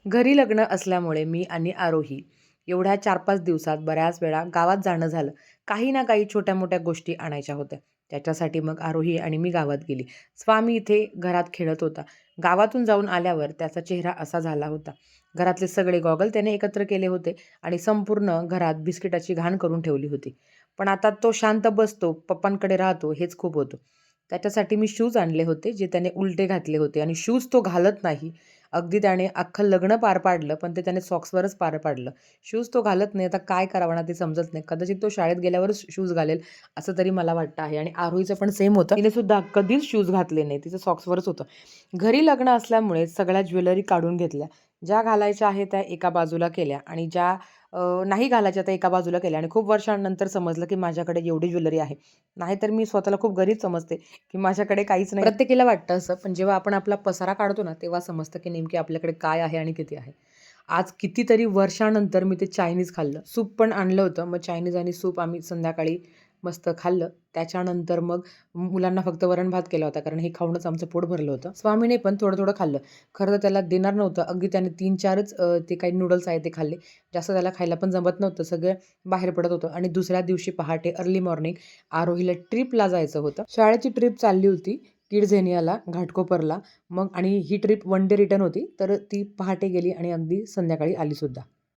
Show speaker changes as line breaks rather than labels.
घरी लग्न असल्यामुळे मी आणि आरोही एवढ्या 4-5 दिवसात बऱ्याच वेळा गावात जाणं झालं. काही ना काही छोट्या-मोठ्या गोष्टी आणायच्या होत्या. त्याच्यासाठी मग आरोही आणि मी गावात गेली. स्वामी इथे घरात खेळत होता. गावातून जाऊन आल्यावर त्याचा चेहरा असा झाला होता. घरातले सगळे गॉगल त्याने एकत्र केले होते आणि संपूर्ण घरात बिस्किटाची घाण करून ठेवली होती. पण आता तो शांत बसतो, पप्पांकडे राहतो हेच खूप होतं. त्याच्यासाठी मी शूज आणले होते, जे त्याने उलटे घातले होते आणि शूज तो घालत नाही. अगदी त्याने अख्खं लग्न पार पाडलं, पण ते त्याने सॉक्सवरच पार पाडलं. शूज तो घालत नाही. आता काय करावं ना ते समजत नाही. कदाचित तो शाळेत गेल्यावरच शूज घालेल, असं तरी मला वाटतं आहे. आणि आरोहीचं पण सेम होतं. तिने सुद्धा कधीच शूज घातले नाही. तिचं सॉक्सवरच होतं. घरी लग्न असल्यामुळे सगळ्या ज्वेलरी काढून घेतल्या. ज्या घालायच्या आहेत त्या एका बाजूला केल्या आणि ज्या नाही घालायच्या त्या एका बाजूला केल्या आणि खूप वर्षांनंतर समजलं, की माझ्याकडे एवढी ज्वेलरी आहे. नाहीतर मी स्वतःला खूप गरीब समजते, की माझ्याकडे काहीच नाही. प्रत्येकीला वाटतं असं, पण जेव्हा आपण आपला पसारा काढतो ना, तेव्हा समजतं, की नेमकी आपल्याकडे काय आहे आणि किती आहे. आज कितीतरी वर्षानंतर मी ते चायनीज खाल्लं. सूप पण आणलं होतं. मग चायनीज आणि सूप आम्ही संध्याकाळी मस्त खाल्लं. त्याच्यानंतर मग मुलांना फक्त वरण-भात केला होता, कारण हे खाऊनच आमचं पोट भरलं होतं. स्वामीने पण थोडं-थोडं खाल्लं. खरं तर त्याला देणार नव्हतं. अगदी त्याने 3-4च ते काही नूडल्स आहेत ते खाल्ले. जास्त त्याला खायला पण जमत नव्हतं. सगळं बाहेर पडत होतं आणि दुसऱ्या दिवशी पहाटे अर्ली मॉर्निंग आरोहीला ट्रिपला जायचं होतं. शाळेची ट्रिप चालली होती किड्झेनियाला, घाटकोपरला. मग आणि ही ट्रिप वन डे रिटर्न होती. तर ती पहाटे गेली आणि अगदी संध्याकाळी आली सुद्धा.